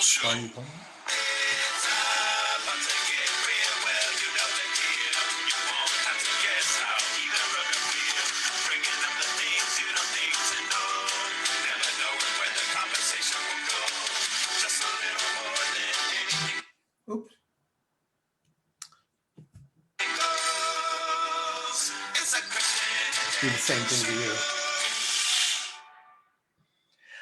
Show. Why are you playing? Oops. Do the same thing to you.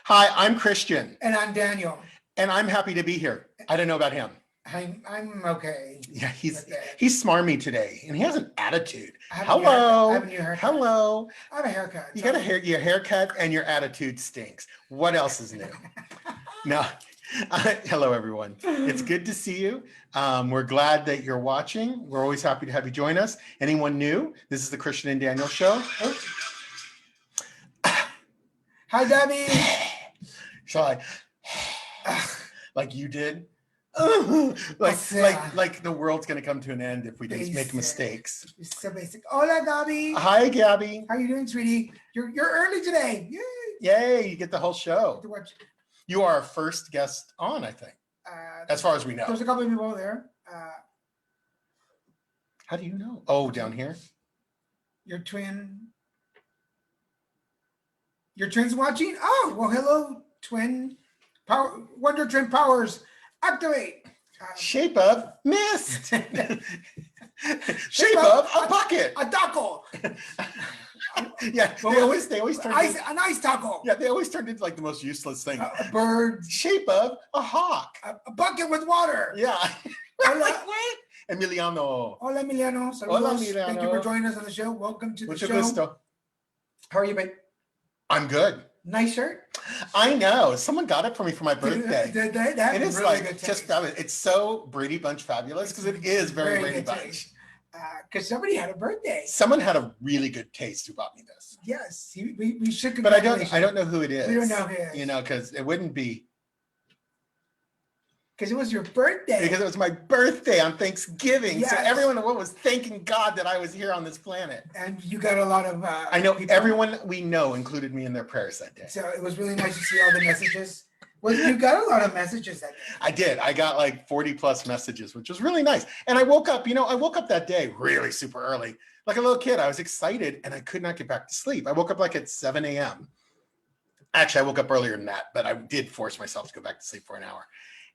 Hi, I'm Christian. And I'm Daniel. And I'm happy to be here. I don't know about him. I'm okay. Yeah, he's smarmy today, and he has an attitude. I have Hello. a new haircut. Hello. I have a haircut. You got your haircut, and your attitude stinks. What else is new? No. Hello, everyone. It's good to see you. We're glad that you're watching. We're always happy to have you join us. Anyone new? This is the Christian and Daniel Show. Hi, Debbie. Shall I? Like you did? like the world's gonna come to an end if we just make mistakes. It's so basic. Hola, Gabby. Hi, Gabby. How are you doing, sweetie? You're early today. Yay! Yay! You get the whole show. To watch. You are our first guest on, I think, as far as we know. There's a couple of people there. How do you know? Oh, down here. Your twin's watching. Oh, well, hello, twin. Power, Wonder Twin powers activate. Shape of mist. Shape of a bucket. A taco. Yeah, they always turn an ice taco. Yeah, they always turned into like the most useless thing. A bird. Shape of a hawk. A bucket with water. Yeah. Hola. What? Emiliano. Hola, Emiliano. Saludos. Hola, Emiliano. Thank you for joining us on the show. Welcome to the Mucho show. gusto. How are you, babe? I'm good. Nice shirt. I know. Someone got it for me for my birthday. That it is really like just fabulous. It's so Brady Bunch fabulous because it is very Brady Bunch. Because somebody had a birthday. Someone had a really good taste who bought me this. Yes, we should. But I don't know who it is. We don't know who it is. You know, because it wouldn't be. Because it was your birthday. Because it was my birthday on Thanksgiving. Yes. So everyone was thanking God that I was here on this planet. And you got a lot of I know people. Everyone we know included me in their prayers that day. So it was really nice to see all the messages. Well, you got a lot of messages that day. I did. I got like 40 plus messages, which was really nice. And I woke up, that day really super early. Like a little kid, I was excited and I could not get back to sleep. I woke up like at 7 a.m. Actually, I woke up earlier than that, but I did force myself to go back to sleep for an hour.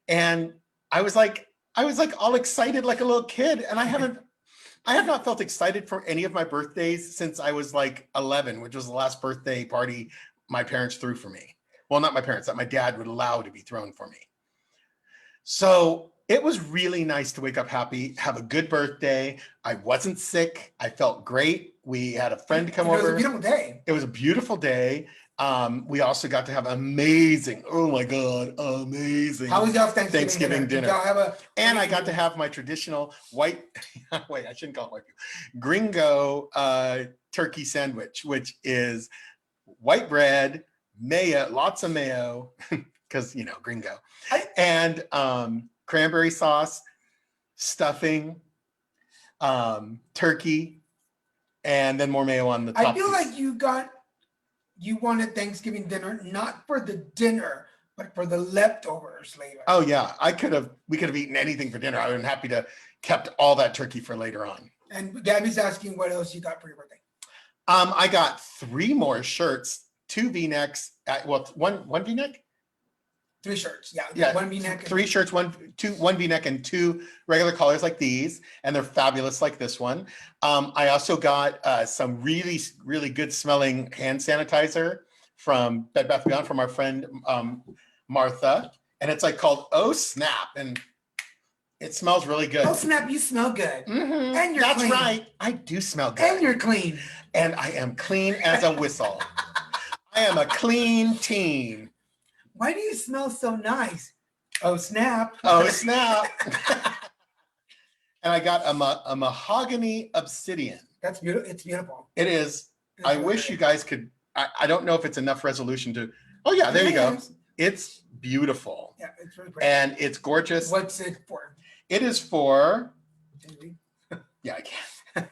And I was like all excited like a little kid. And I have not felt excited for any of my birthdays since I was like 11, which was the last birthday party my parents threw for me. Well, not my parents, that my dad would allow to be thrown for me. So it was really nice to wake up happy, have a good birthday. I wasn't sick. I felt great. We had a friend come over. It was a beautiful day. It was a beautiful day. We also got to have amazing, oh my God, amazing. How was y'all Thanksgiving dinner? And I got to have my traditional white, wait, I shouldn't call it white people, gringo turkey sandwich, which is white bread, mayo, lots of mayo, because, gringo, and cranberry sauce, stuffing, turkey, and then more mayo on the top. I feel like you wanted Thanksgiving dinner, not for the dinner, but for the leftovers later. Oh yeah, we could have eaten anything for dinner. I would have been happy to kept all that turkey for later on. And Gabby's asking what else you got for your birthday. I got 3 more shirts, 2 V-necks, one V-neck? 3 shirts, yeah. 1 V-neck. 3 shirts, one V-neck and 2 regular collars like these, and they're fabulous like this one. I also got some really, really good smelling hand sanitizer from Bed Bath & Beyond from our friend Martha, and it's like called Oh Snap, and it smells really good. Oh Snap, you smell good. Mm-hmm. And you're clean. That's right, I do smell good. And you're clean. And I am clean as a whistle. I am a clean teen. Why do you smell so nice? Oh, snap. Oh, snap. And I got a Mahogany Obsidian. That's beautiful. It's beautiful. It is. I wish you guys could. I don't know if it's enough resolution to. Oh, yeah, there you go. It's beautiful. Yeah, it's really pretty. And it's gorgeous. What's it for? It is for. Yeah, I can.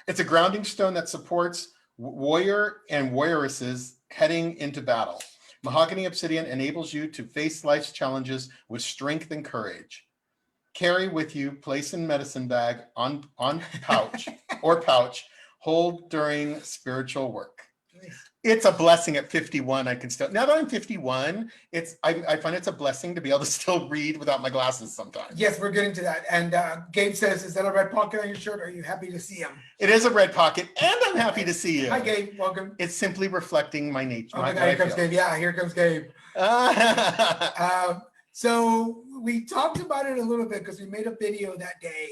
It's a grounding stone that supports warrior and warrioresses heading into battle. Mahogany Obsidian enables you to face life's challenges with strength and courage. Carry with you, place in medicine bag, on pouch or pouch, hold during spiritual work. Nice. It's a blessing at 51. I can still, now that I'm 51, I find it's a blessing to be able to still read without my glasses sometimes. Yes, we're getting to that. And Gabe says, is that a red pocket on your shirt? Are you happy to see him? It is a red pocket, and I'm happy to see you. Hi, Gabe. Welcome. It's simply reflecting my nature. Oh my God, here comes Gabe. Yeah, here comes Gabe. So we talked about it a little bit because we made a video that day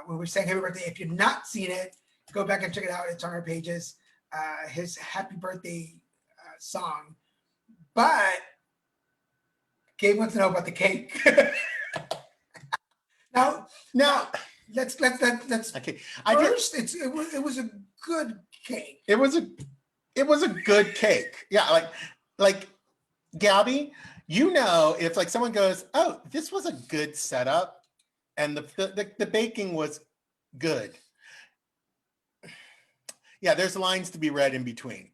when we were saying happy birthday. If you've not seen it, go back and check it out. It's on our pages. His happy birthday song. But Gabe wants to know about the cake. now let's okay. First, it was a good cake. It was a good cake. Yeah, like Gabby, you know, if like someone goes, oh, this was a good setup, and the baking was good. Yeah, there's lines to be read in between.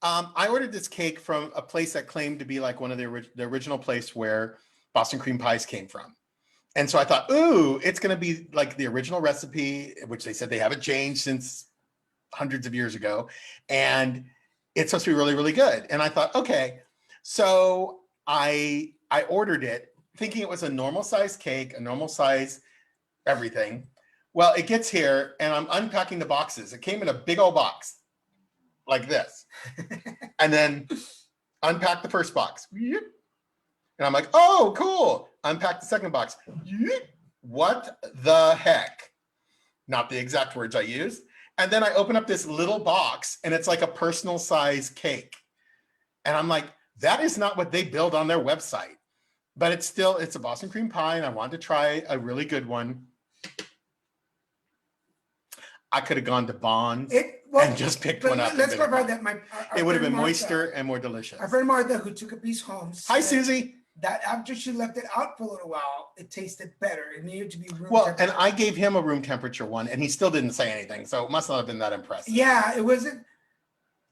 I ordered this cake from a place that claimed to be like one of the original place where Boston cream pies came from. And so I thought, ooh, it's going to be like the original recipe, which they said they haven't changed since hundreds of years ago. And it's supposed to be really, really good. And I thought, okay. So I ordered it thinking it was a normal size cake, a normal size everything. Well, it gets here and I'm unpacking the boxes. It came in a big old box like this. And then unpack the first box. And I'm like, oh, cool. Unpack the second box. What the heck? Not the exact words I used. And then I open up this little box and it's like a personal size cake. And I'm like, that is not what they build on their website. But it's a Boston cream pie and I wanted to try a really good one. I could have gone to Bonds and just picked one up. Let's provide that. It would have been moister and more delicious. Our friend Martha, who took a piece home. Hi, Susie. That after she left it out for a little while, it tasted better. It needed to be room temperature. And I gave him a room temperature one, and he still didn't say anything. So it must not have been that impressive. Yeah, it wasn't.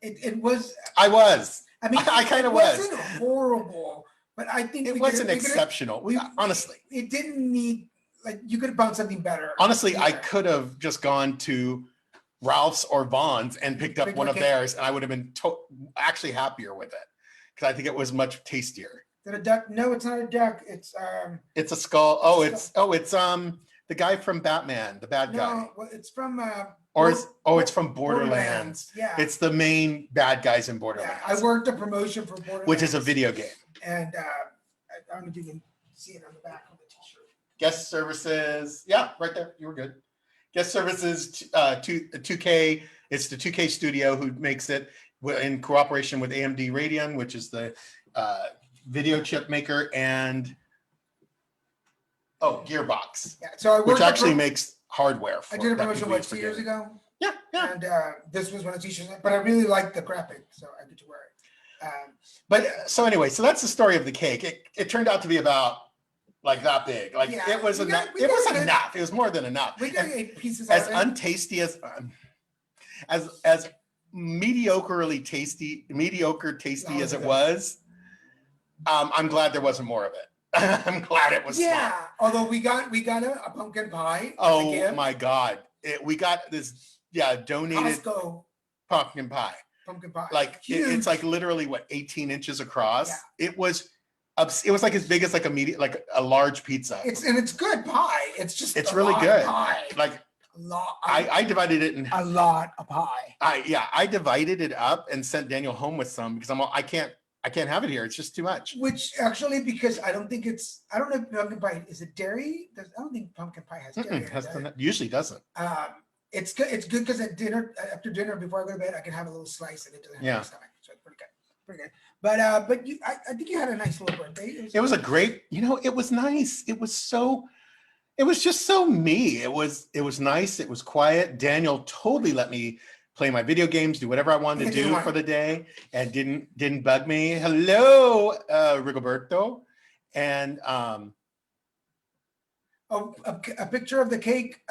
It was. I was. I mean, I kind of was. It wasn't horrible, but I think it wasn't exceptional. Honestly, it didn't need. Like you could have found something better. Honestly, I could have just gone to Ralph's or Vaughn's and picked up one of theirs, and I would have been actually happier with it because I think it was much tastier. Is that a duck? No, it's not a duck. It's a skull. Oh, it's the guy from Batman, the bad guy. No, well, it's from it's from Borderlands. Yeah, it's the main bad guys in Borderlands. Yeah, I worked a promotion for Borderlands, which is a video game. And I don't know if you can see it on the back of the t-shirt. Guest services, yeah, right there. You were good. Guest services, 2K. It's the 2K studio who makes it in cooperation with AMD Radeon, which is the video chip maker, and Gearbox. Yeah, so which actually makes hardware. I did a promotion 2 years ago. Yeah. And this was one of the t-shirts, but I really liked the graphic, so I get to wear it. But so anyway, so that's the story of the cake. It turned out to be about like that big. Like it was enough. It was enough. It was more than enough. We got 8 pieces. As untasty as mediocre tasty as it was. I'm glad there wasn't more of it. I'm glad it was. Yeah. Smart. Although we got a pumpkin pie. Oh my God! We got this. Yeah, donated Costco pumpkin pie. Pumpkin pie. Like it's like literally 18 inches across. Yeah. It was like as big as like a large pizza. It's good pie. It's really good. Pie. Like I divided it in a lot of pie. I divided it up and sent Daniel home with some because I can't have it here. It's just too much. Which actually, because I don't know if pumpkin pie is it dairy. I don't think pumpkin pie has dairy. Usually doesn't. It's good. It's good because after dinner, before I go to bed, I can have a little slice and it doesn't have stomach. So it's pretty good. But I think you had a nice little birthday. It was a great. It was nice. It was just so me. It was nice. It was quiet. Daniel totally let me play my video games, do whatever I wanted to do for the day, and didn't bug me. Hello, Rigoberto, and a picture of the cake.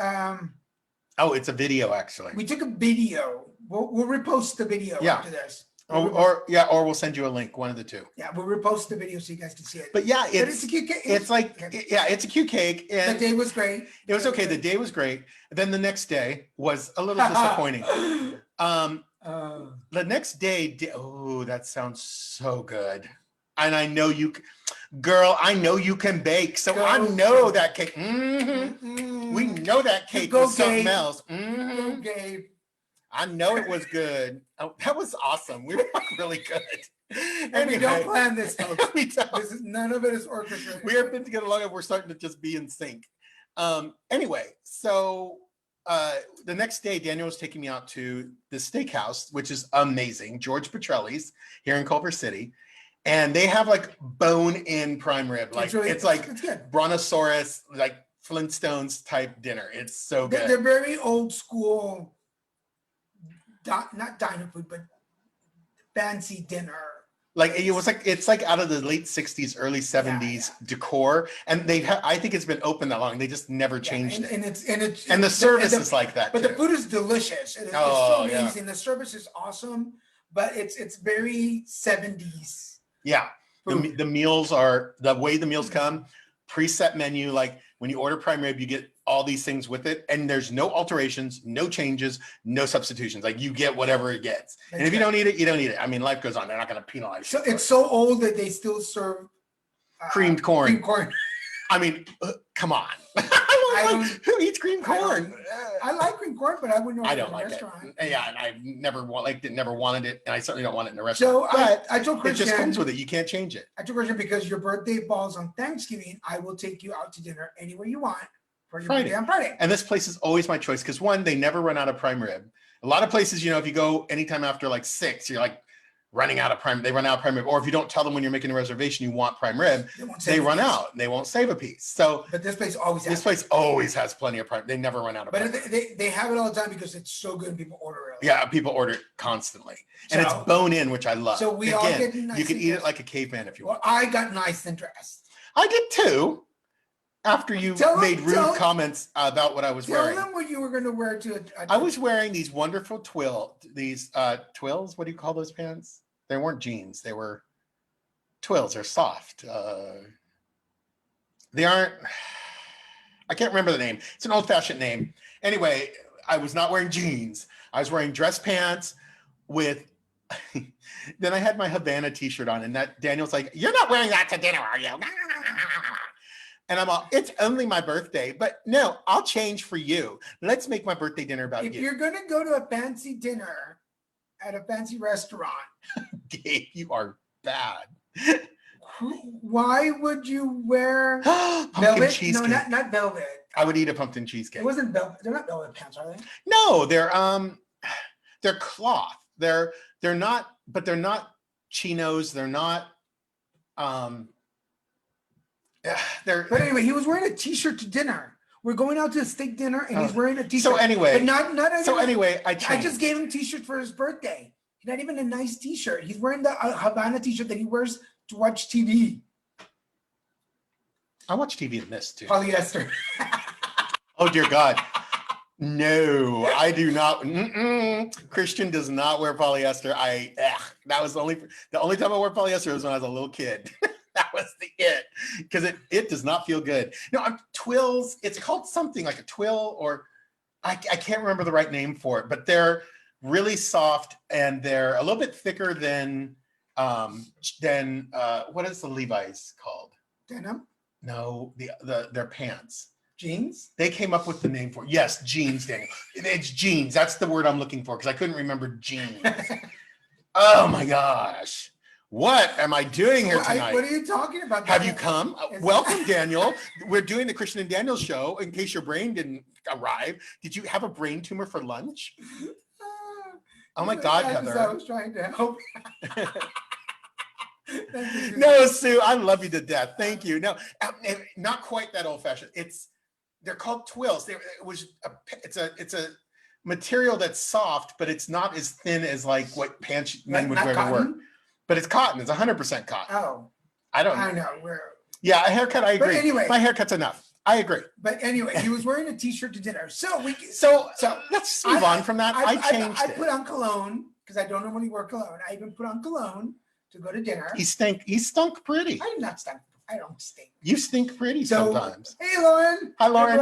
It's a video actually. We took a video. We'll repost the video after this. Or we'll send you a link, one of the two. Yeah, we'll repost the video so you guys can see it. But yeah, it's a cute cake. It's like, yeah, it's a cute cake. And the day was great. It was okay. The day was great. Then the next day was a little disappointing. The next day, oh, that sounds so good. And I know you, girl, I know you can bake. So I know that cake. We know that cake was something else. Gabe. I know it was good. Oh, that was awesome. We were really good. And we don't plan this, folks. This is, none of it is orchestrated. We have been together long enough. We're starting to just be in sync. Anyway, so the next day, Daniel was taking me out to the steakhouse, which is amazing, George Petrelli's here in Culver City. And they have like bone-in prime rib. Like it's like Brontosaurus, like Flintstones type dinner. It's so good. They're very old school, not diner food, but fancy dinner. Like it's like out of the late 60s, early 70s decor. And I think it's been open that long. They just never changed it. And the service is like that. But the food is delicious. It's so amazing. The service is awesome, but it's very 70s. Yeah. The meals are, the way the meals come, preset menu. Like when you order prime rib, you get all these things with it, and there's no alterations, no changes, no substitutions. Like you get whatever it gets. And if you don't eat it, you don't eat it. I mean, life goes on. They're not going to penalize you. So it's so old that they still serve creamed corn. Creamed corn. I mean, come on. Who eats creamed corn? I like creamed corn, but I wouldn't. I don't like it. Yeah, and I've never liked it, never wanted it, and I certainly don't want it in a restaurant. So I told Christian, it just comes with it. You can't change it. I told Christian, because your birthday falls on Thanksgiving, I will take you out to dinner anywhere you want for your birthday on Friday. And this place is always my choice because one, they never run out of prime rib. A lot of places, if you go anytime after like 6, you're like running out of prime. They run out of prime rib, or if you don't tell them when you're making a reservation you want prime rib, they run out. They won't save a piece. So, but this place always has plenty of prime. They never run out of. But they have it all the time because it's so good and people order it. Yeah, people order it constantly, and it's bone in, which I love. So we all get nice. You can eat it like a caveman if you want. I got nice and dressed. I did too. After you made rude comments about what I was wearing. Tell them what you were going to wear to. I was wearing these wonderful twills. What do you call those pants? They weren't jeans. They were twills. They're soft. They aren't. I can't remember the name. It's an old-fashioned name. Anyway, I was not wearing jeans. I was wearing dress pants with. Then I had my Havana T-shirt on, and that Daniel's like, "You're not wearing that to dinner, are you?" And I'm all, it's only my birthday, but no, I'll change for you. Let's make my birthday dinner about you. If you're going to go to a fancy dinner at a fancy restaurant. Gabe, you are bad. Why would you wear pumpkin cheesecake? No, not velvet. I would eat a pumpkin cheesecake. It wasn't velvet. They're not velvet pants, are they? No, they're cloth. They're not, but they're not chinos. They're not But anyway, he was wearing a T-shirt to dinner. We're going out to a steak dinner, and he's wearing a T-shirt. So anyway, but I just gave him a T-shirt for his birthday. Not even a nice T-shirt. He's wearing the Havana T-shirt that he wears to watch TV. I watch TV in this too. Polyester. Oh dear God, no, I do not. Christian does not wear polyester. That was the only time I wore polyester was when I was a little kid. That was it, because it does not feel good. No, twills. It's called something like a twill, or I can't remember the right name for it, but they're really soft and they're a little bit thicker than what is the Levi's called? Denim? No, their pants. Jeans? They came up with the name for it. Yes, jeans, Daniel. It's jeans. That's the word I'm looking for because I couldn't remember jeans. Oh my gosh. What am I doing here tonight? What are you talking about? Have you come? Welcome, Daniel. We're doing the Christian and Daniel show. In case your brain didn't arrive, did you have a brain tumor for lunch? Oh my God, Heather. I was trying to help. No, Sue, I love you to death. Thank you. No, not quite that old-fashioned. They're called twills. It's a material that's soft, but it's not as thin as like what pants men would wear to work. But it's cotton. It's 100% cotton. Oh, I know. Yeah, a haircut. I agree. But anyway, my haircut's enough. I agree. But anyway, he was wearing a T-shirt to dinner. So let's move on from that. I changed it. I put on cologne because I don't normally wear cologne. I even put on cologne to go to dinner. He stunk pretty. I do not stink. I don't stink. You stink pretty So, sometimes. hey, Lauren. Hi, Lauren.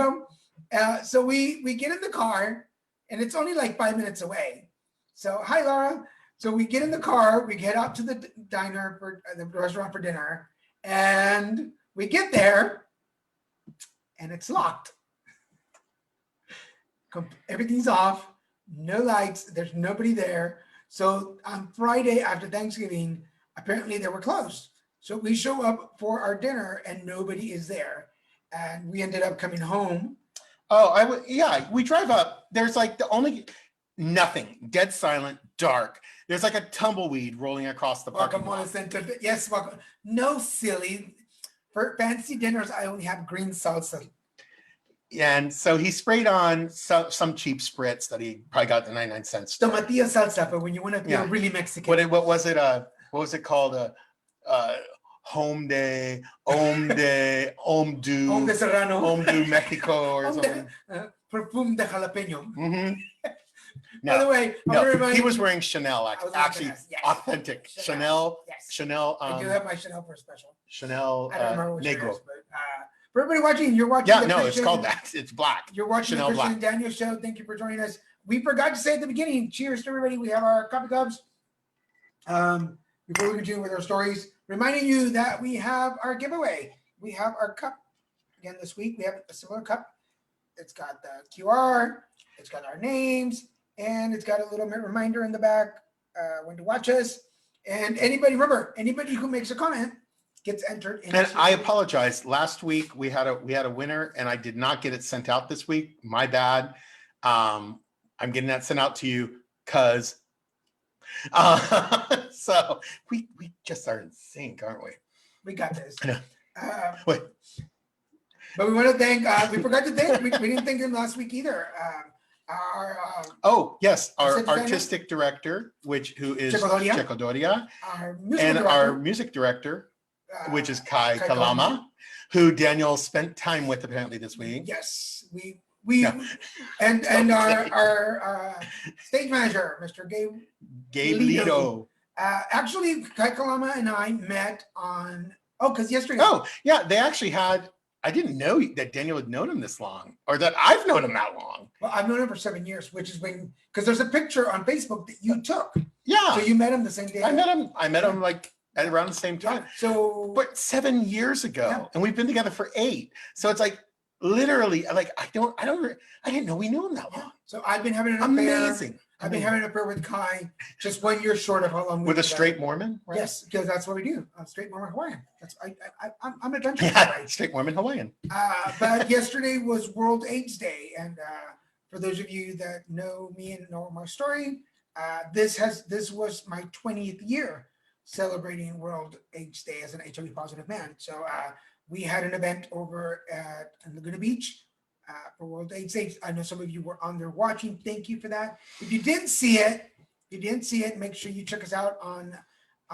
Hey, bro. So we get in the car, and it's only like 5 minutes away. So, hi, Laura. So we get in the car, we get out to the diner for the restaurant for dinner, and we get there, and it's locked. Everything's off, no lights, there's nobody there. So on Friday after Thanksgiving, apparently they were closed. So we show up for our dinner, and nobody is there, and we ended up coming home. Oh, we drive up. There's like nothing, dead silent, dark. There's like a tumbleweed rolling across the parking lot. Yes, welcome. No, silly. For fancy dinners, I only have green salsa. And so he sprayed on some cheap spritz that he probably got the 99 cents. Tomatillo salsa, but when you want to feel really Mexican. What was it? What was it called? Home de Serrano, Home de Mexico, or something. Perfume de jalapeno. Mm-hmm. No, by the way, he was wearing Chanel, actually authentic Chanel. Yes. Chanel. I do have my Chanel for special. Chanel Negro. For everybody watching, you're watching. Yeah, no, it's called that. It's black. You're watching Chanel the Christian Black. and Daniel show. Thank you for joining us. We forgot to say at the beginning, cheers to everybody. We have our coffee cups. Before we continue with our stories, reminding you that we have our giveaway. We have our cup again this week. We have a similar cup. It's got the QR. It's got our names. And it's got a little reminder in the back when to watch us. And anybody who makes a comment gets entered. And I apologize. Last week we had a winner, and I did not get it sent out this week. My bad. I'm getting that sent out to you because so we just are in sync, aren't we? We got this. Wait. But we want to thank. We forgot to thank. We didn't thank him last week either. Our artistic director, who is Checo Doria, our music director, which is Kai Kalama, who Daniel spent time with apparently this week. Yes, and our stage manager, Mr. Gabe Lido. Actually, Kai Kalama and I met on because yesterday. Oh yeah, they actually had. I didn't know that Daniel had known him this long, or that I've known him that long. Well, I've known him for 7 years, which is because there's a picture on Facebook that you took. Yeah. So you met him the same day. I met him like at around the same time. So, but 7 years ago, and we've been together for 8. So it's like literally, like I didn't know we knew him that long. So I've been having an affair. Amazing. I've been having an affair with Kai, just 1 year short of how long. With a straight Mormon, right? Yes, because that's what we do. I'm straight Mormon Hawaiian. I'm adventurous. Yeah, right? Straight Mormon Hawaiian. But yesterday was World AIDS Day, and for those of you that know me and know my story, this was my 20th year celebrating World AIDS Day as an HIV positive man. So we had an event over at Laguna Beach. For World AIDS Day. I know some of you were on there watching. Thank you for that. If you didn't see it, make sure you check us out on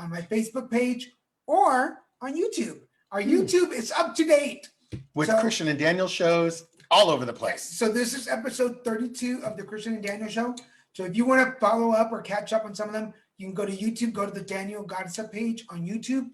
my Facebook page or on YouTube. Our YouTube is up to date. With Christian and Daniel shows all over the place. Yes. So this is episode 32 of the Christian and Daniel show. So if you want to follow up or catch up on some of them, you can go to YouTube, go to the Daniel Garza page on YouTube.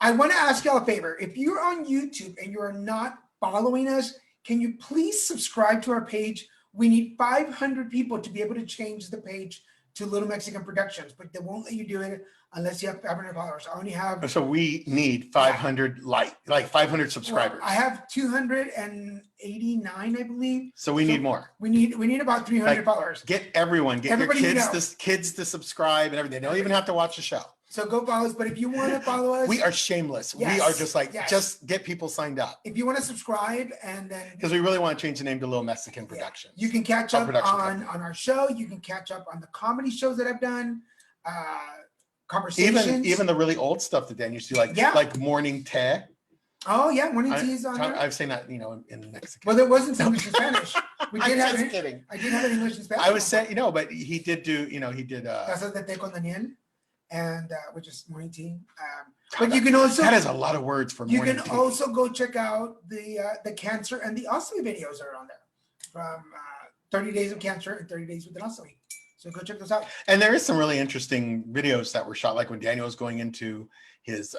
I want to ask y'all a favor. If you're on YouTube and you are not following us, can you please subscribe to our page? We need 500 people to be able to change the page to Little Mexican Productions, but they won't let you do it unless you have 500 followers. I only have. So we need 500 like 500 subscribers. Well, I have 289, I believe. So we need more. We need about 300 followers. Get your kids to subscribe and everything. They don't even have to watch the show. So go follow us. But if you want to follow us, we are shameless. Yes, we are just just get people signed up. If you want to subscribe and then because we really want to change the name to Little Mexican Productions. You can catch up on our show. You can catch up on the comedy shows that I've done. Conversations. Even the really old stuff that Dan used to do, like Morning Tea. Oh yeah, Morning Tea is on there. I've seen that, in Mexican. Well, there wasn't English and Spanish. We did have just kidding. I did have an English and Spanish. I was saying, but he did do, he did. Casa de Té con Daniel. And which is Morning Tea. But you can also that is a lot of words for Morning Tea. You can also go check out the cancer and the ostomy videos that are on there from 30 Days of Cancer and 30 Days with an Ostomy. So go check those out. And there is some really interesting videos that were shot, like when Daniel was going into his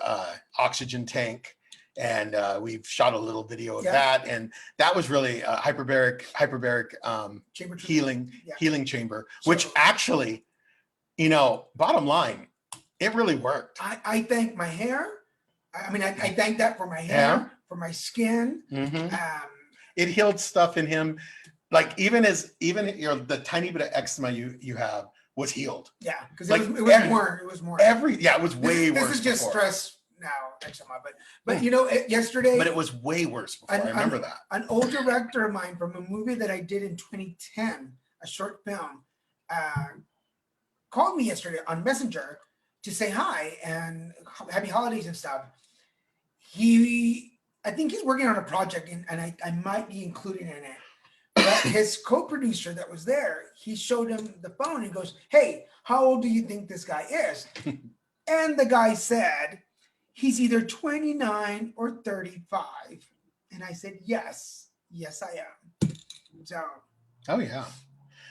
oxygen tank, and we've shot a little video of that, and that was really a hyperbaric Chamber healing chamber, which actually, you know, bottom line, it really worked. I thank my hair. I mean, I thank that for my hair, for my skin. It healed stuff in him, like even the tiny bit of eczema you have was healed. Yeah, because like it was more. It was way worse. This is just before. Stress now, eczema, but you know, yesterday. But it was way worse before. I remember that. An old director of mine from a movie that I did in 2010, a short film, called me yesterday on Messenger to say hi and happy holidays and stuff. I think he's working on a project, and I might be included in it. But his co-producer that was there, he showed him the phone and goes, "Hey, how old do you think this guy is?" And the guy said, "He's either 29 or 35." And I said, yes, I am. So. Oh yeah.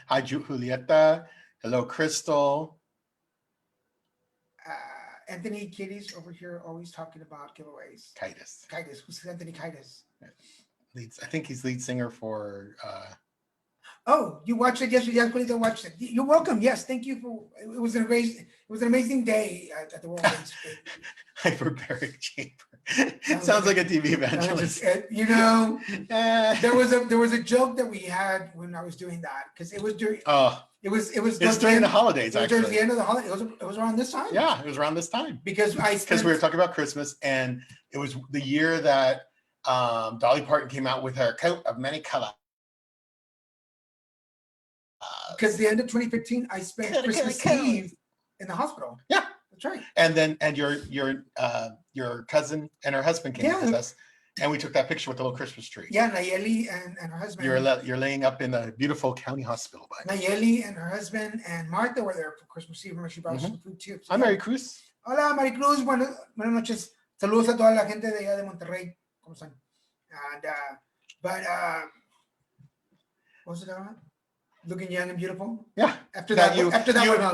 Hi, Julieta. Hello, Crystal. Anthony Kitty's over here always talking about giveaways. Kitus. Who's Anthony Kitus? I think he's lead singer for Oh, you watched it yesterday? Yes, please watch it. You're welcome. Yes, thank you for it was an amazing day at the World Hyperbaric Chamber. Sounds like a TV evangelist. You know, there was a joke that we had when I was doing that, because it was during it was during the holidays, actually. Towards the end of the holiday. It was around this time. Yeah, it was around this time. Because we were talking about Christmas, and it was the year that Dolly Parton came out with her coat of many colors. Because the end of 2015, I spent Christmas Eve in the hospital. Yeah, that's right. And your cousin and her husband came with us, and we took that picture with the little Christmas tree. Yeah, Nayeli and her husband. You're laying up in a beautiful county hospital. Nayeli and her husband and Martha were there for Christmas Eve. Remember, she brought some food too. I'm Mary Cruz. Hola, Maricruz. Buenas noches. Saludos a toda la gente de allá de Monterrey. ¿Cómo están? And what was it about? Looking young and beautiful. Yeah. After that,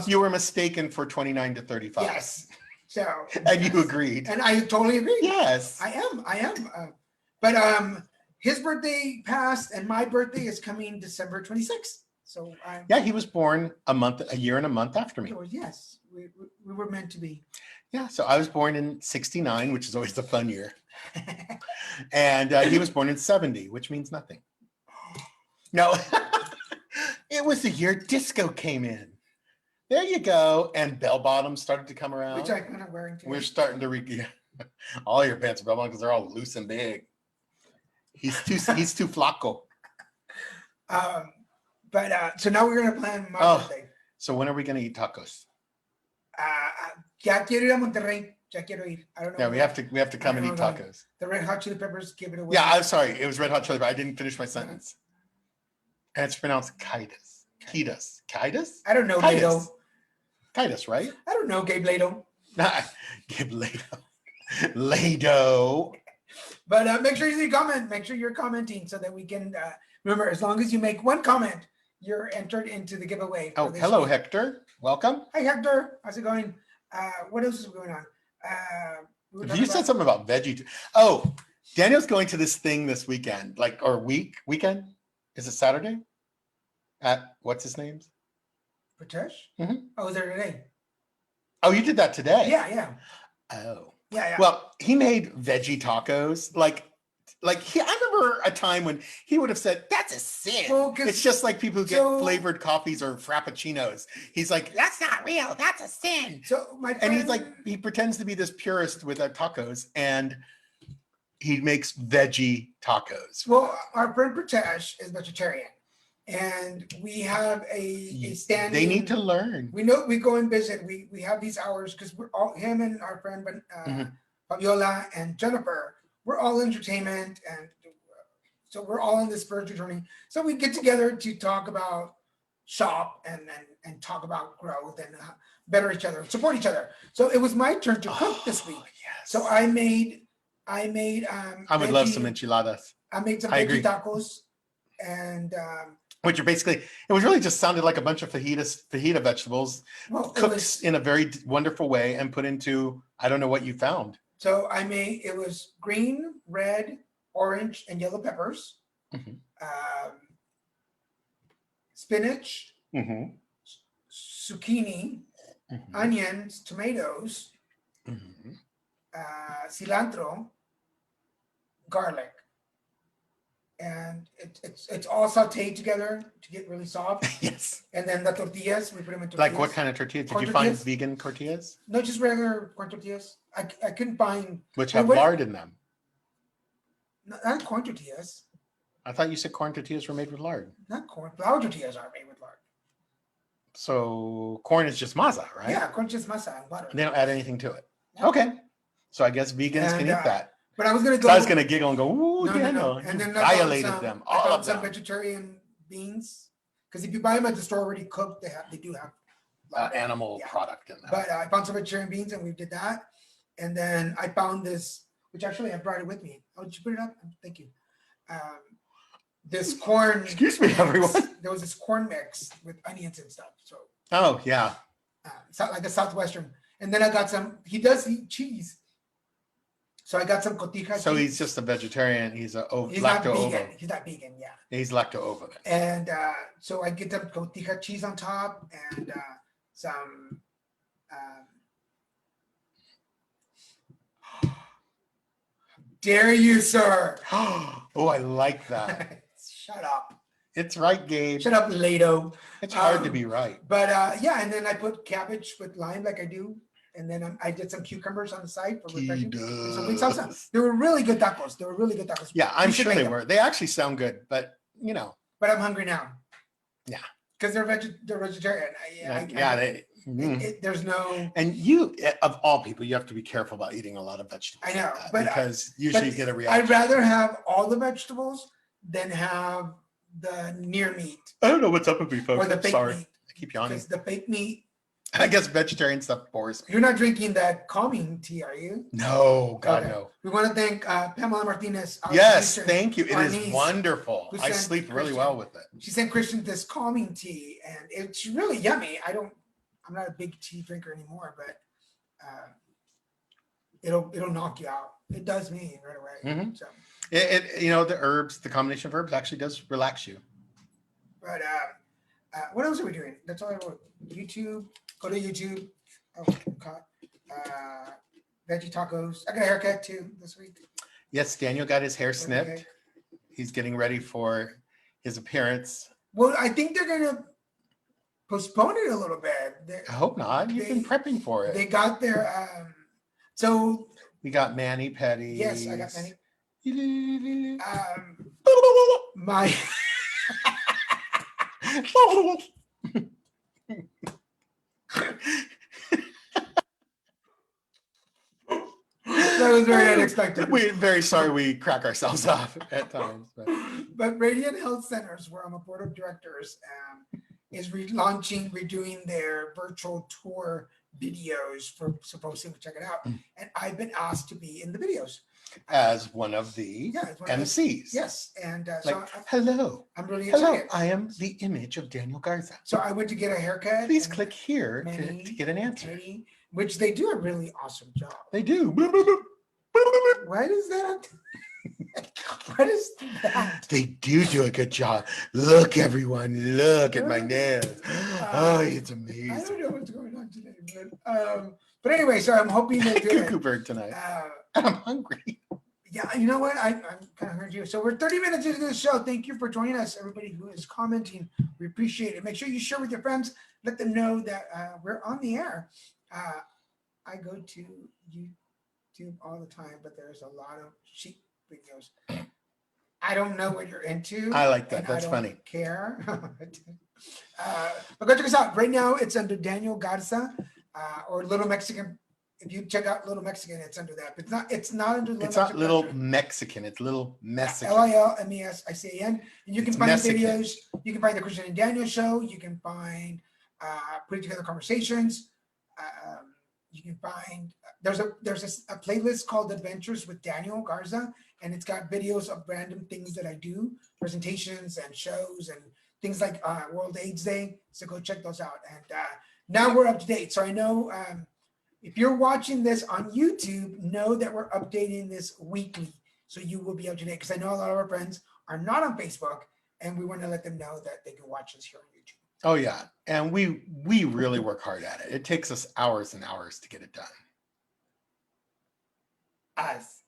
you were mistaken for 29 to 35. Yes. So. And you agreed. And I totally agreed. Yes. I am. But his birthday passed, and my birthday is coming December 26th. So. He was born a year and a month after me. So, yes, we were meant to be. Yeah. So I was born in 69, which is always the fun year. And he was born in 70, which means nothing. No. It was the year disco came in. There you go. And bell bottoms started to come around. Which I'm not wearing today. We're starting to all your pants are bell bottoms because they're all loose and big. He's too flaco. So now we're gonna plan my birthday. So when are we gonna eat tacos? Ya quiero ir a Monterrey. Ya quiero ir. I don't know. Yeah, we have to come and eat tacos. The Red Hot Chili Peppers give it away. Yeah, I'm sorry. It was Red Hot Chili, but I didn't finish my sentence. And it's pronounced Kitus. Kitus? I don't know, Lado. Kitus, right? I don't know, Gabe Lado. Gabe Lado. But make sure you comment. Make sure you're commenting so that we can remember. As long as you make one comment, you're entered into the giveaway. Oh, hello, Hector. Welcome. Hi, Hector. How's it going? What else is going on? You said something about veggie. Oh, Daniel's going to this thing this weekend, weekend. Is it Saturday? At what's his name? Pritesh? Mm-hmm. Oh, was there today? Oh, you did that today? Yeah. Oh. Yeah. Well, he made veggie tacos. I remember a time when he would have said, "That's a sin." Well, it's just like people who get flavored coffees or frappuccinos. He's like, "That's not real. That's a sin." So he pretends to be this purist with tacos, and he makes veggie tacos. Well, our friend Pritesh is vegetarian, and we have a standing. They need to learn. We know we go and visit. We have these hours because we're all him and our friend Fabiola and Jennifer. We're all entertainment, and so we're all on this spiritual journey. So we get together to talk about shop and talk about growth and better each other, support each other. So it was my turn to cook this week. Yes. So I made. I would love some enchiladas. I made some veggie tacos, and which are basically, it was really just sounded like a bunch of fajita vegetables cooked in a very wonderful way and put into, I don't know what you found. So it was green, red, orange, and yellow peppers, spinach, zucchini, onions, tomatoes, cilantro, garlic. And it's all sauteed together to get really soft. Yes. And then the tortillas, we put them in tortillas. Like what kind of tortillas? Did you find vegan tortillas? No, just regular corn tortillas. I couldn't find. Which have lard in them. Not corn tortillas. I thought you said corn tortillas were made with lard. Not corn. Flour tortillas are made with lard. So corn is just masa, right? Yeah, corn is just masa and butter. And they don't add anything to it. Yeah. Okay. So I guess vegans can eat that. But I was gonna go. So I was gonna giggle and go, "Ooh, no. And then violated them. I found some vegetarian beans, because if you buy them at the store already cooked, they do have animal product in there. But I found some vegetarian beans, and we did that. And then I found this, which actually I brought it with me. Oh, did you put it up? Thank you. This corn. Excuse me, everyone. There was this corn mix with onions and stuff. So. Oh yeah. Like a southwestern, and then I got some. He does eat cheese. So I got some cotija. So he's just a vegetarian. He's lacto-ovo. He's not vegan, yeah. He's lacto-ovo. And so I get some cotija cheese on top and some. Dare you, sir? Oh, I like that. Shut up. It's right, Gabe. Shut up, Lado. It's hard to be right. But yeah, and then I put cabbage with lime like I do. And then I did some cucumbers on the side for refreshing. Some weak salsa. They were really good tacos. Yeah, I'm sure they were. They actually sound good, but you know. But I'm hungry now. Yeah. Because they're vegetarian. There's no. And you, of all people, you have to be careful about eating a lot of vegetables. I know, because usually you get a reaction. I'd rather have all the vegetables than have the near meat. I don't know what's up with me, folks. Or the fake meat. I keep yawning. Because the fake meat. I guess vegetarian stuff bores me. You're not drinking that calming tea, are you? No, God, no. We want to thank Pamela Martinez. Yes, thank you. It is wonderful. I sleep really well with it. She sent Christian this calming tea, and it's really yummy. I'm not a big tea drinker anymore, but it'll knock you out. It does me right away. Mm-hmm. So the combination of herbs actually does relax you. But what else are we doing? That's all I wrote. YouTube. Go to YouTube. Oh, caught. Veggie tacos. I got a haircut too this week. Yes, Daniel got his hair snipped. He's getting ready for his appearance. Well, I think they're gonna postpone it a little bit. I hope not. You've been prepping for it. They got their so we got Manny Petty. Yes, I got Manny. My that was very unexpected. We're very sorry we crack ourselves off at times. But Radiant Health Centers, where I'm a board of directors, is redoing their virtual tour videos for supposed to check it out. And I've been asked to be in the videos. As one of the MCs. Yes. And hello. I'm really excited. I am the image of Daniel Garza. So I went to get a haircut. Please click here to get an answer. Which they do a really awesome job. They do. Why does that? What is that? They do a good job. Look, everyone. Look at my nails. It's amazing. I don't know what's going on today. But anyway, so I'm hoping they do Cuckoo bird tonight. I'm hungry. Yeah, you know what? I'm kind of hungry too. So we're 30 minutes into the show. Thank you for joining us, everybody who is commenting. We appreciate it. Make sure you share with your friends. Let them know that we're on the air. I go to YouTube all the time, but there's a lot of sheep videos. I don't know what you're into. I like that. That's funny. Care. But go check us out. Right now, it's under Daniel Garza or Little Mexican. If you check out Little Mexican, it's under that. But it's not under Little Mexican. It's not Little Mexican. It's Little Mexican. Lilmesican. And you can find videos. You can find the Christian and Daniel show. You can find putting together conversations. You can find there's a playlist called Adventures with Daniel Garza, and it's got videos of random things that I do, presentations and shows and things like World AIDS Day. So go check those out. And now we're up to date. So I know if you're watching this on YouTube, know that we're updating this weekly. So you will be up to date, because I know a lot of our friends are not on Facebook, and we want to let them know that they can watch us here on YouTube. Oh yeah, and we really work hard at it. It takes us hours and hours to get it done. Us.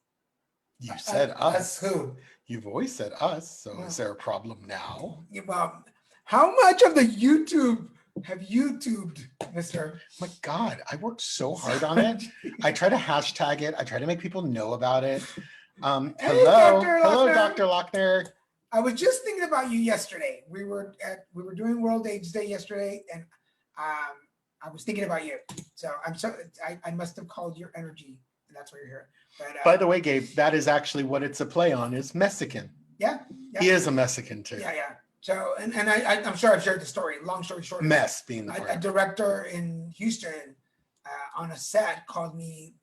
You said us. Us who? You've always said us. So is there a problem now? Yeah, well, how much of the YouTube have YouTubed, mister? My God, I worked so hard on it. I try to hashtag it. I try to make people know about it. Hey, Hello, Dr. hello, Lochner. Dr. Lochner. I was just thinking about you yesterday. We were doing World AIDS Day yesterday, and I was thinking about you. So I must have called your energy, and that's why you're here. But, By the way, Gabe, that is actually what it's a play on, is Mexican. yeah. He is a Mexican too. Yeah. So and I'm sure I've shared the story. Long story short, Mess being the a word. director in Houston on a set called me,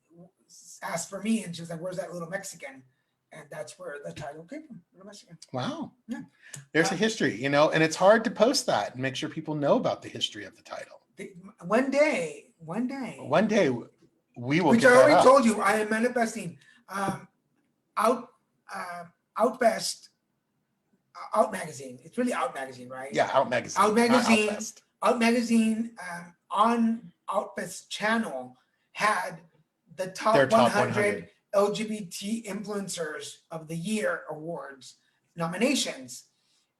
asked for me, and she was like, "Where's that little Mexican?" And that's where the title came from, Little Mexican. Wow. Yeah. There's a history, and it's hard to post that and make sure people know about the history of the title. One day, One day we will which get I that already up. told you, I am manifesting Outfest, Out Magazine. It's really Out Magazine, right? Yeah, Out Magazine. Out not Magazine. Outfest. Out Magazine on Outfest channel had the Their top top 100 LGBT influencers of the year awards nominations.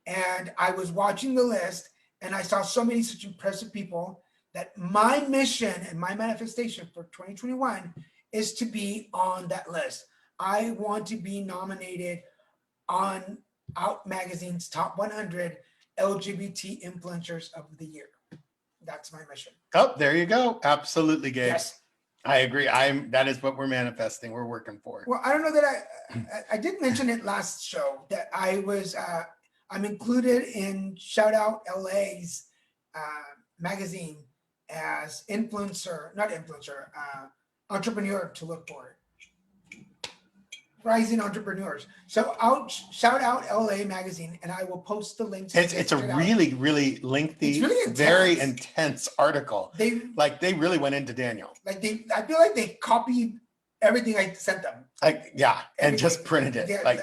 And I was watching the list, and I saw so many such impressive people that my mission and my manifestation for 2021 is to be on that list. I want to be nominated on Out Magazine's top 100 LGBT influencers of the year. That's my mission. Oh, there you go. Absolutely, Gabe. Yes. I agree. That is what we're manifesting. We're working for. Well, I don't know that I did mention it last show that I'm included in Shout Out LA's magazine as entrepreneur to look for. Rising entrepreneurs. So Shout Out LA magazine, and I will post the links. It's a really, really lengthy, It's really very intense article. They really went into Daniel. I feel like they copied everything I sent them. And just printed it. Yeah,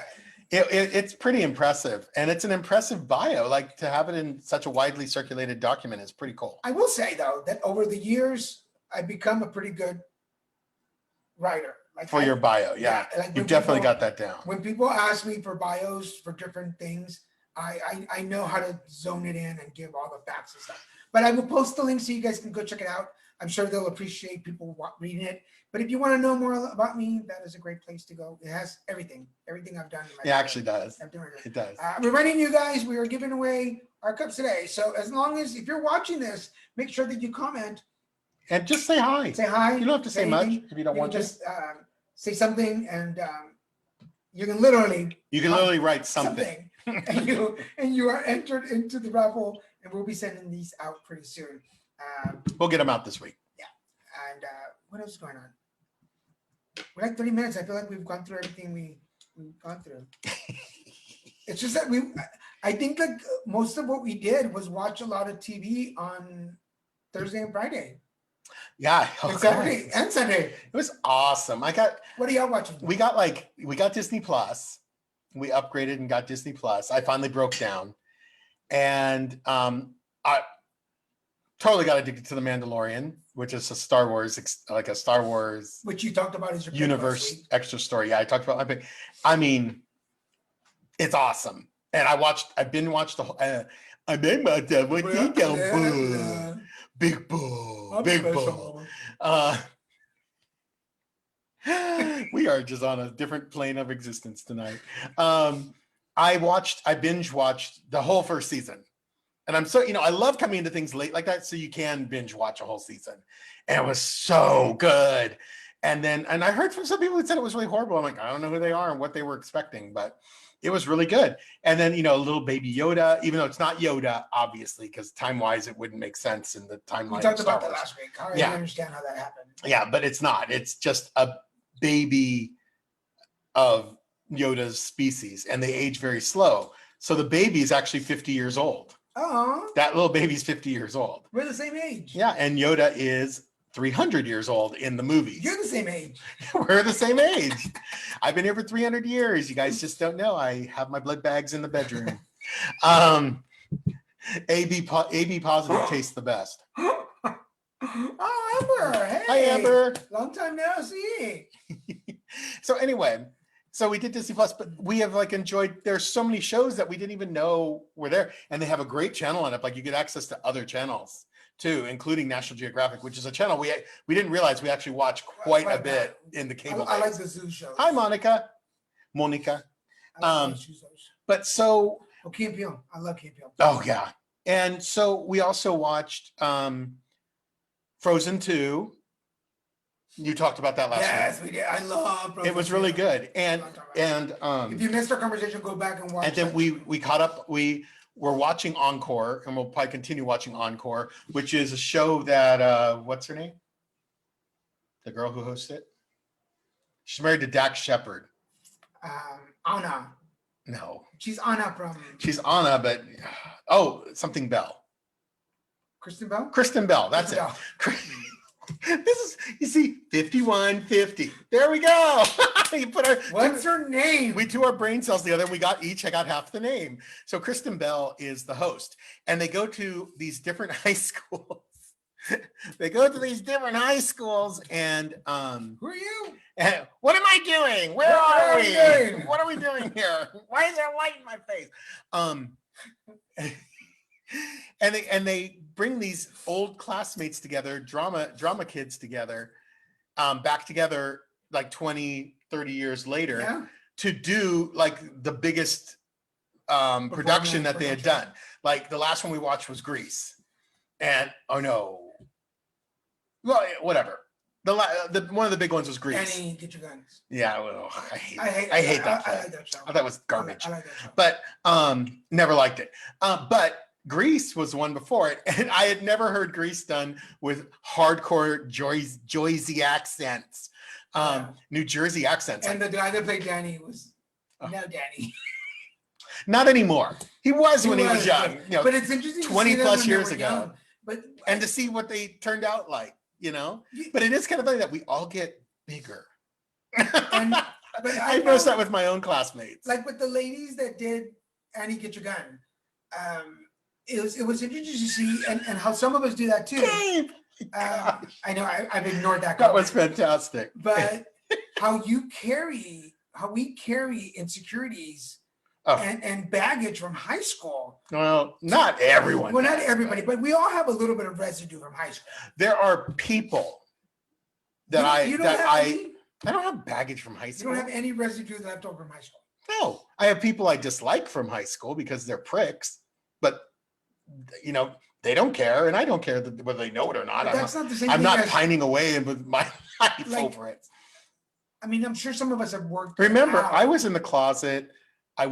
It's pretty impressive, and it's an impressive bio. Like, to have it in such a widely circulated document is pretty cool. I will say though that over the years I've become a pretty good writer. For your bio, yeah. You've definitely got that down. When people ask me for bios for different things, I know how to zone it in and give all the facts and stuff. But I will post the link so you guys can go check it out. I'm sure they'll appreciate people reading it. But if you want to know more about me, that is a great place to go. It has everything I've done. It actually does. It does. Reminding you guys, we are giving away our cups today. So if you're watching this, make sure that you comment. And just say hi. Say hi. You don't have to say much if you don't want to. Just say something, and you can literally write something. and you are entered into the raffle, and we'll be sending these out pretty soon. We'll get them out this week. Yeah. And what else is going on? We're like 30 minutes. I feel like we've gone through everything we've gone through. It's just that I think like most of what we did was watch a lot of TV on Thursday and Friday. Yeah. And Saturday and Sunday. It was awesome. What are y'all watching? We got Disney Plus. We upgraded and got Disney Plus. I finally broke down. And I totally got addicted to The Mandalorian, which is a Star Wars, which you talked about as your universe extra story. Yeah, I talked about my pick. I mean, it's awesome. And I binge watched the whole. Big bull. We are just on a different plane of existence tonight. I binge watched the whole first season. And I'm so, I love coming into things late like that, so you can binge watch a whole season. And it was so good. And I heard from some people that said it was really horrible. I'm like, I don't know who they are and what they were expecting, but it was really good. And then, little baby Yoda, even though it's not Yoda, obviously, because time-wise, it wouldn't make sense in the timeline. We talked about that last week. I don't understand how that happened. Yeah, but it's not. It's just a baby of Yoda's species, and they age very slow. So the baby is actually 50 years old. Oh, That little baby's 50 years old. we're the same age. Yeah, and Yoda is 300 years old in the movies. You're the same age. We're the same age. I've been here for 300 years. You guys just don't know. I have my blood bags in the bedroom. AB positive tastes the best. Oh, Amber. Hey. Hi, Amber. Long time no see. So anyway, so we did Disney Plus, but we have like enjoyed, there's so many shows that we didn't even know were there. And they have a great channel on it. Like you get access to other channels too, including National Geographic, which is a channel we didn't realize we actually watch quite a bit in the cable. I like the zoo shows. Hi, Monica. But so. Oh, Campion. I love Campion. Oh yeah. And so we also watched Frozen 2. You talked about that last week. Yes, we did. I love Frozen. It was really good. And if you missed our conversation, go back and watch. And then we caught up. We're watching Encore, and we'll probably continue watching Encore, which is a show that what's her name? The girl who hosts it. She's married to Dax Shepard. Anna. No. She's Anna from. She's Anna, but something Bell. Kristen Bell. Kristen Bell. That's it. This is, you see, 5150. There we go. You put our. What's her name? We do our brain cells together. I got half the name. So Kristen Bell is the host, and they go to these different high schools. And who are you? And what am I doing? Where are we? What are we doing here? Why is there light in my face? And they bring these old classmates together, drama kids together, back together like 20, 30 years later to do like the biggest production that they had done. Like the last one we watched was Grease. And whatever. One of the big ones was Grease. Annie, get your guns. Yeah, well, I hate that. I like that show. I thought it was garbage. I like that show. But never liked it. But Grease was the one before it, and I had never heard Grease done with hardcore Jersey accents, New Jersey accents. And the guy that played Danny was no Danny. Not anymore. He was when he was young. But it's interesting. 20 plus years ago. But to see what they turned out like, But it is kind of funny that we all get bigger. But I noticed that with my own classmates. Like with the ladies that did Annie, Get Your Gun. It was interesting to see and how some of us do that too. I know I've ignored that. That was fantastic. But how we carry insecurities and baggage from high school. Well, not everyone. Well, not everybody, but we all have a little bit of residue from high school. There are people that I don't have baggage from high school. You don't have any residue left over from high school. No, I have people I dislike from high school because they're pricks, but they don't care, and I don't care whether they know it or not. That's not the same. I'm not pining away with my life over it. I mean, I'm sure some of us have worked. Remember, I was in the closet. I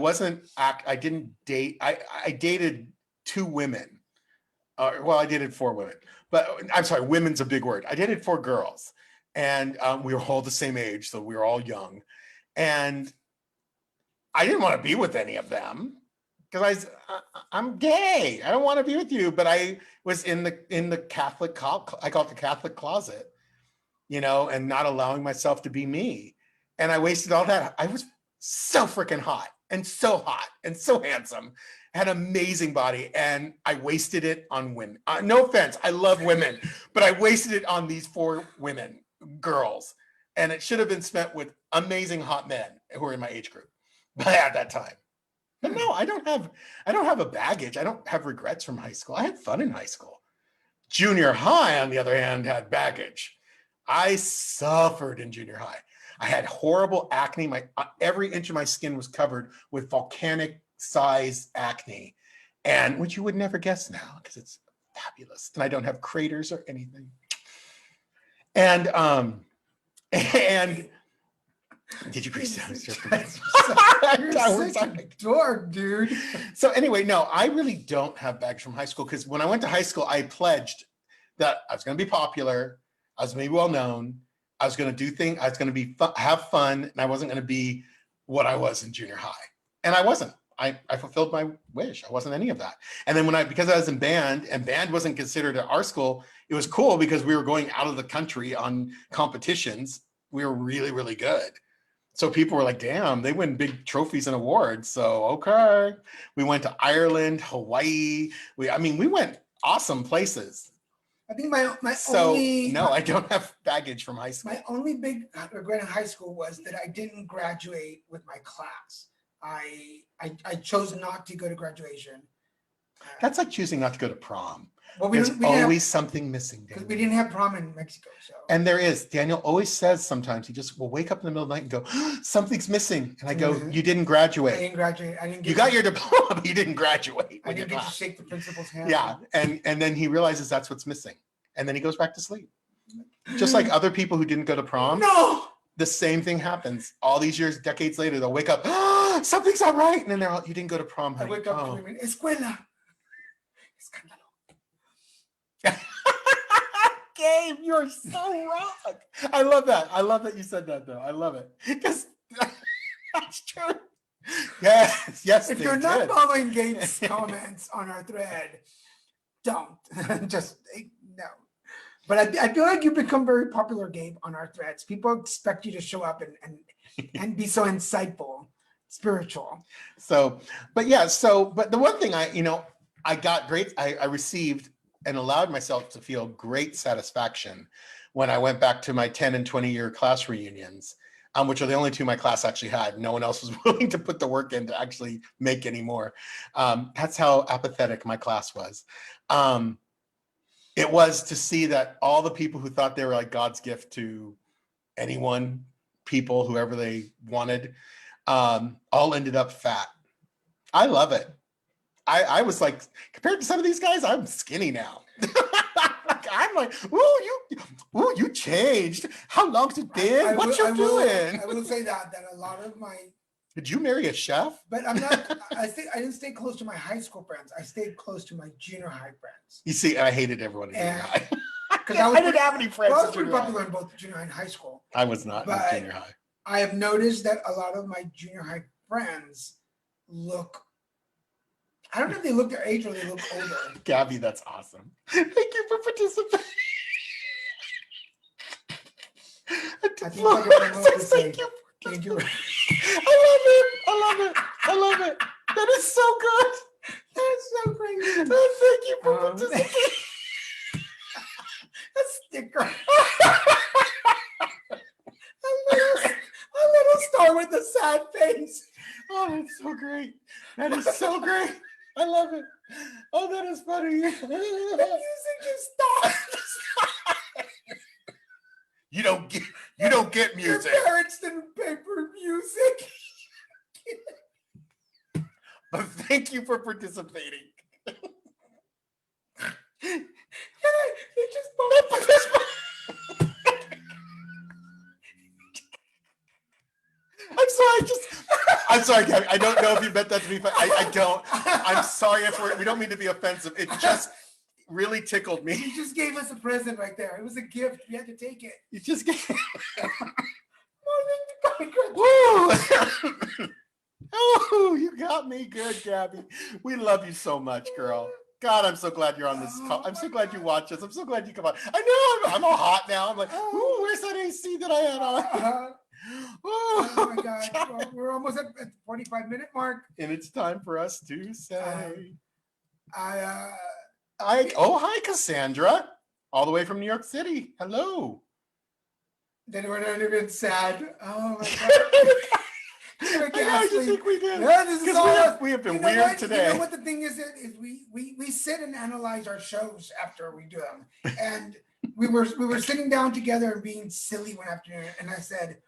didn't date. I dated 2 women. I dated 4 women, but I'm sorry, women's a big word. I dated 4 girls, and we were all the same age, so we were all young, and I didn't want to be with any of them because I'm gay. I don't want to be with you. But I was in the Catholic, I call it the Catholic closet, and not allowing myself to be me. And I wasted all that. I was so freaking hot and so handsome, had an amazing body. And I wasted it on women. No offense. I love women, but I wasted it on these 4 girls. And it should have been spent with amazing hot men who were in my age group. But at that time. But no, I don't have a baggage. I don't have regrets from high school. I had fun in high school. Junior high, on the other hand, had baggage. I suffered in junior high. I had horrible acne. Every inch of my skin was covered with volcanic size acne, and which you would never guess now because it's fabulous. And I don't have craters or anything. And did you grease down his You're such a dork, dude. So anyway, no, I really don't have baggage from high school because when I went to high school, I pledged that I was going to be popular. I was going to be well known. I was going to do things. I was going to have fun, and I wasn't going to be what I was in junior high. And I wasn't. I fulfilled my wish. I wasn't any of that. And then because I was in band, and band wasn't considered at our school, it was cool because we were going out of the country on competitions. We were really, really good. So people were like, damn, they win big trophies and awards. So, okay. We went to Ireland, Hawaii. We went awesome places. I think no, I don't have baggage from high school. My only big regret in high school was that I didn't graduate with my class. I chose not to go to graduation. That's like choosing not to go to prom. Well, There's always something missing, because we didn't have prom in Mexico. So. And there is. Daniel always says sometimes he just will wake up in the middle of the night and go, something's missing. And I go, you didn't graduate. I didn't graduate. I didn't get you got your diploma, but you didn't graduate. I didn't get to shake the principal's hand. Yeah. And then he realizes that's what's missing. And then he goes back to sleep. Just like other people who didn't go to prom. No. The same thing happens. All these years, decades later, they'll wake up, something's not right. And then they're all, you didn't go to prom, honey. I wake up screaming, escuela. Gabe, you're so wrong. I love that. I love that you said that, though. I love it. Because that's true. Yes. If you're not following Gabe's comments on our thread, don't. Just no. But I feel like you've become very popular, Gabe, on our threads. People expect you to show up and be so insightful, spiritual. But the one thing I got great, I received and allowed myself to feel great satisfaction when I went back to my 10 and 20-year class reunions, which are the only two my class actually had. No one else was willing to put the work in to actually make any more. That's how apathetic my class was. It was to see that all the people who thought they were like God's gift to anyone, people, whoever they wanted, all ended up fat. I love it. I was like, compared to some of these guys, I'm skinny now. I'm like, you changed. How long's it been? What you doing? I will say that a lot of my. Did you marry a chef? But I'm not. I didn't stay close to my high school friends. I stayed close to my junior high friends. You see, I hated everyone in junior high. Because I didn't have any friends. I was pretty popular in both junior high and high school. I was not in junior high. I have noticed that a lot of my junior high friends look. I don't know if they look their age or they look older. Gabby, that's awesome. Thank you for participating. Thank you. I love it. That is so good. That is so great. Thank you for participating. A sticker. a little star with a sad face. Oh, that's so great. That is so great. I love it. Oh, that is funny. The music just stopped. You don't get music. Your parents didn't pay for music. But thank you for participating. It just I'm sorry, Gabby. I don't know if you meant that to be funny. I don't. I'm sorry if we don't mean to be offensive. It just really tickled me. You just gave us a present right there. It was a gift. We had to take it. You just gave. Oh, you got me good, Gabby. We love you so much, girl. God, I'm so glad you're on this call. I'm so glad you watch us. I'm so glad you come on. I know I'm all hot now. I'm like, ooh, where's that AC that I had on? Oh my God. Well, we're almost at the 45-minute mark. And it's time for us to say. Hi, Cassandra. All the way from New York City. Hello. Then we're not even sad. Oh my God. I just think we did. Yeah, this is all, we have been weird today. You know what the thing is we sit and analyze our shows after we do them. And we were sitting down together and being silly one afternoon, and I said,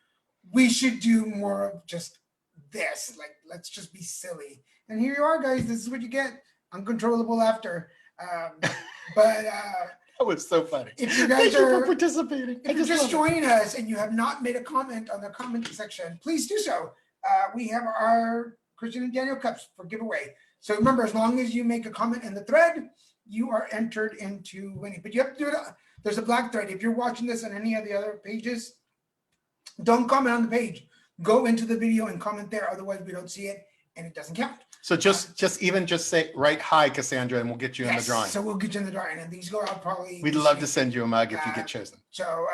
we should do more of just this. Like, let's just be silly. And here you are, guys. This is what you get. Uncontrollable laughter. That was so funny. If you guys Thank you for participating. If you're just joining us and you have not made a comment on the comment section, please do so. We have our Christian and Daniel cups for giveaway. So remember, as long as you make a comment in the thread, you are entered into winning. But you have to do it. There's a black thread. If you're watching this on any of the other pages, don't comment on the page. Go into the video and comment there. Otherwise, we don't see it and it doesn't count. So just say write hi Cassandra, and we'll get you in the drawing. So we'll get you in the drawing, and these go out probably. We'd love to send you a mug if you get chosen. So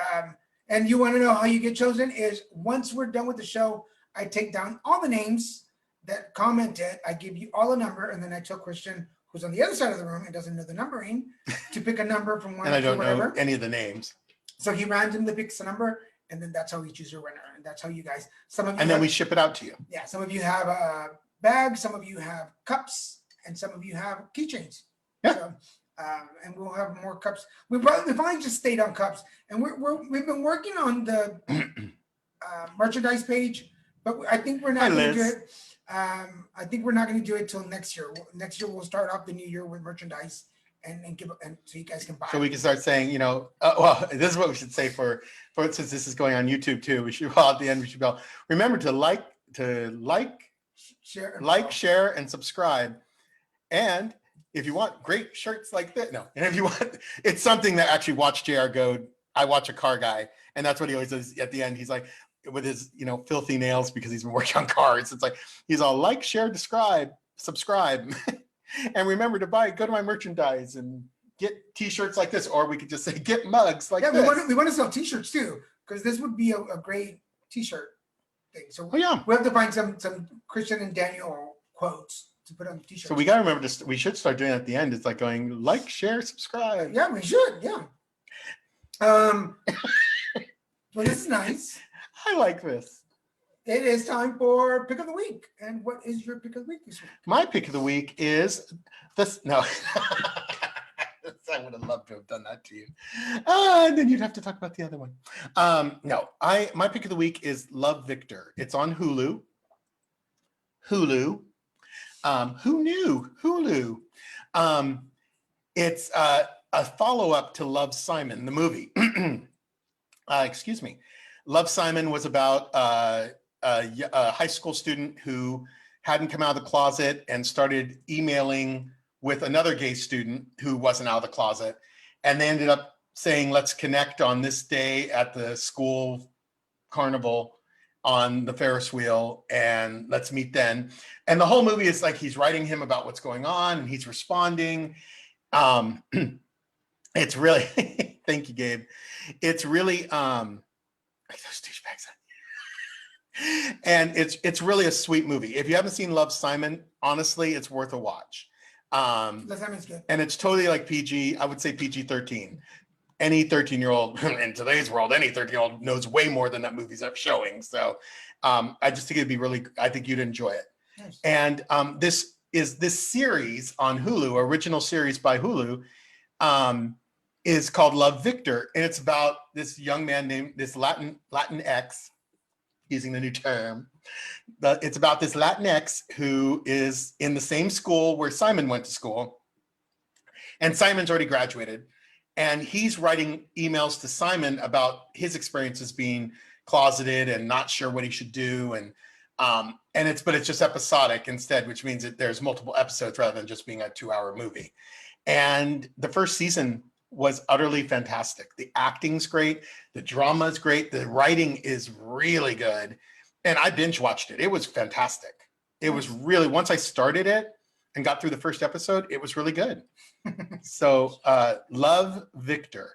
and you want to know how you get chosen is once we're done with the show, I take down all the names that commented. I give you all a number, and then I tell Christian, who's on the other side of the room and doesn't know the numbering, to pick a number from one. And I don't know any of the names. So he randomly picks a number, and then that's how we choose your winner, and that's how you guys. Some of you. And then we ship it out to you. Yeah, some of you have a bag, some of you have cups, and some of you have keychains. Yeah. So, and we'll have more cups. We finally just stayed on cups, and we've been working on the merchandise page, but I think we're not going to do it. I think we're not going to do it till next year. Next year we'll start off the new year with merchandise and give and so you guys can buy. So we can start saying, well, this is what we should say for since this is going on YouTube too. We should at the end we should go. Remember to like, share, and subscribe. And if you want great shirts like this, and if you want, it's something that actually watch JR go. I watch a car guy, and that's what he always does at the end. He's like, with his, filthy nails because he's been working on cars. It's like, he's all like, share, subscribe. And remember to go to my merchandise and get t-shirts like this, or we could just say, get mugs like this. We want to sell t-shirts too, because this would be a great t-shirt thing. So we have to find some Christian and Daniel quotes to put on the t-shirt. So we got to remember we should start doing it at the end. It's like going like, share, subscribe. Yeah, we should. Yeah. Well, this is nice. I like this. It is time for pick of the week. And what is your pick of the week this week? My pick of the week is this. No, I would have loved to have done that to you. And then you'd have to talk about the other one. No, my pick of the week is Love Victor. It's on Hulu. Who knew? Hulu. It's a follow-up to Love, Simon, the movie. Excuse me. Love, Simon was about a high school student who hadn't come out of the closet and started emailing with another gay student who wasn't out of the closet. And they ended up saying, let's connect on this day at the school carnival on the Ferris wheel, and let's meet then. And the whole movie is like he's writing him about what's going on and he's responding. It's really, thank you, Gabe. It's really, like those douchebags. And it's really a sweet movie. If you haven't seen Love, Simon, honestly, it's worth a watch. Love, Simon's good. And it's totally like PG, I would say PG-13. Any 13-year-old in today's world, any 13-year-old knows way more than that movie's up showing. So I just think it'd be really, I think you'd enjoy it. Nice. And this series on Hulu, original series by Hulu, is called Love Victor. And it's about this young man named this Latinx, using the new term. It's about this Latinx who is in the same school where Simon went to school. And Simon's already graduated. And he's writing emails to Simon about his experiences being closeted and not sure what he should do. But it's just episodic instead, which means that there's multiple episodes rather than just being a 2-hour movie. And the first season was utterly fantastic. The acting's great. The drama is great. The writing is really good. And I binge watched it. It was fantastic. It was really, once I started it and got through the first episode, it was really good. So Love Victor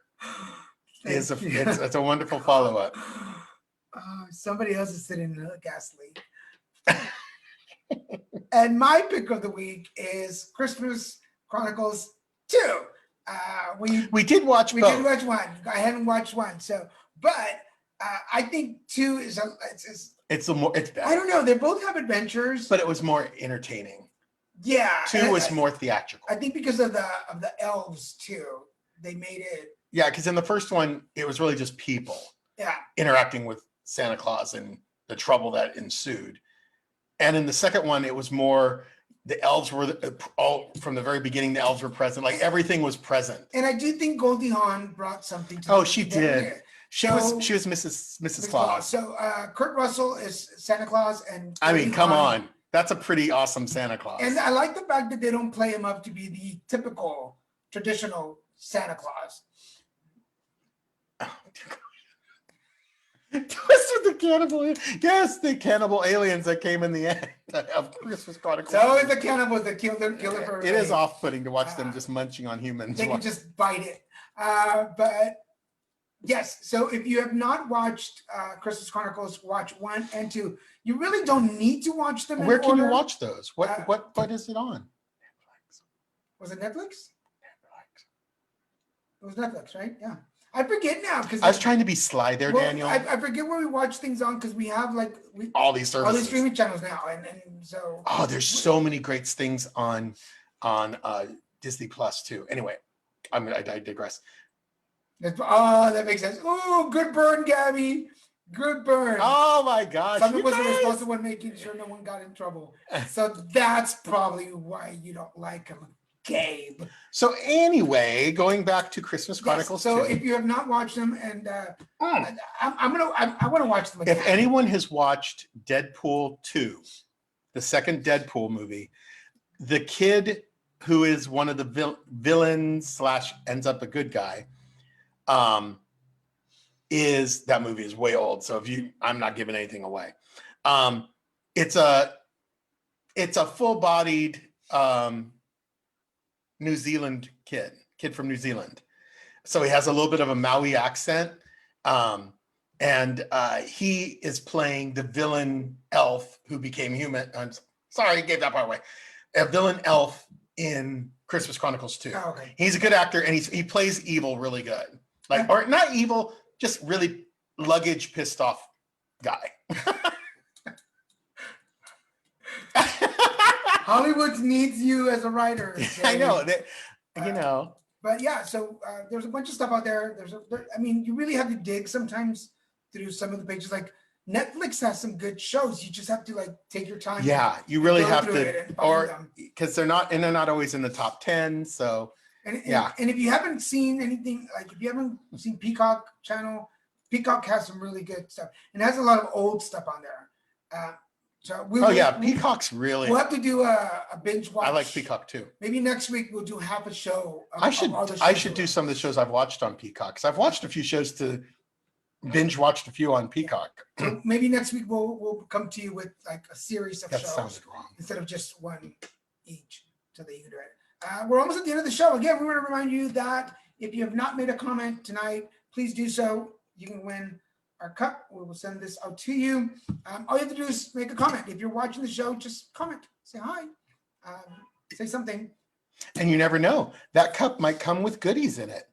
it's a wonderful follow-up. Somebody else is sitting in a gas leak. And my pick of the week is Christmas Chronicles 2. We did watch one. I haven't watched one. So, but I think 2 is it's better. I don't know. They both have adventures, but it was more entertaining. Yeah, 2 was more theatrical. I think because of the elves too. They made it. Yeah, because in the first one, it was really just people. Yeah. Interacting with Santa Claus and the trouble that ensued. And in the second one, it was more. The elves were all from the very beginning. The elves were present. Like everything was present. And I do think Goldie Hawn brought something to. Oh, she did. She was Mrs. Claus. So Kurt Russell is Santa Claus, and I mean, come on, that's a pretty awesome Santa Claus. And I like the fact that they don't play him up to be the typical traditional Santa Claus. Twist with the cannibal. Yes, the cannibal aliens that came in the end. of Christmas Chronicles. So is the cannibals that kill them for It is off-putting to watch them just munching on humans. They can just bite it. But yes, so if you have not watched Christmas Chronicles, watch 1 and 2. You really don't need to watch them in Where can you order. watch those? What is it on? Was it Netflix? It was Netflix, right? Yeah. I forget now because I was trying to be sly there, Daniel. I forget where we watch things on because we have all these services, all these streaming channels now, and so there's so many great things on Disney Plus too. Anyway, I digress. That makes sense. Oh, good burn, Gabby. Good burn. Oh my gosh. Someone was the responsible one making sure no one got in trouble. So that's probably why you don't like him, Gabe. So anyway, going back to Christmas Chronicles. Yes, so 2, if you have not watched them, and I want to watch them again. If anyone has watched Deadpool 2, the second Deadpool movie, the kid who is one of the villains / ends up a good guy, is that movie is way old. So I'm not giving anything away. It's a full-bodied New Zealand kid from New Zealand. So he has a little bit of a Maui accent. And he is playing the villain elf who became human. I'm sorry, I gave that part away. A villain elf in Christmas Chronicles 2. Oh, okay. He's a good actor, and he plays evil really good. Or not evil, just really luggage pissed off guy. Hollywood needs you as a writer. So. I know that, you know. But yeah, so there's a bunch of stuff out there. You really have to dig sometimes through some of the pages. Like Netflix has some good shows. You just have to take your time. Yeah, you really have to, or because they're not always in the top 10. So and if you haven't seen anything, if you haven't seen Peacock channel, Peacock has some really good stuff and it has a lot of old stuff on there. Peacock's really. We'll have to do a binge watch. I like Peacock too. Maybe next week we'll do half a show. I should do some of the shows I've watched on Peacock because I've watched a few shows to binge watched a few on Peacock. So maybe next week we'll come to you with a series of shows. That sounds wrong. Instead of just one each, so that you can do it. We're almost at the end of the show. Again, we want to remind you that if you have not made a comment tonight, please do so. You can win our cup. We will send this out to you. All you have to do is make a comment. If you're watching the show, just comment. Say hi. Say something. And you never know. That cup might come with goodies in it.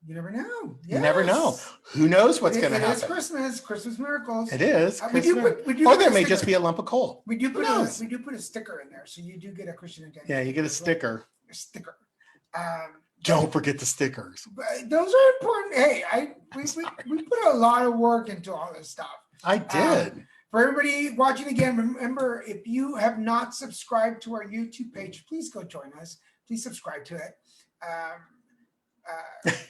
You never know. Yes. You never know. Who knows what's going to happen? It is Christmas miracles. It is. Or there may just be a lump of coal. We do put a sticker in there, so you do get a Christian identity. Yeah, you get a sticker. A sticker. Don't forget the stickers. Those are important. Hey, we put a lot of work into all this stuff. I did. For everybody watching again, remember, if you have not subscribed to our YouTube page, please go join us. Please subscribe to it.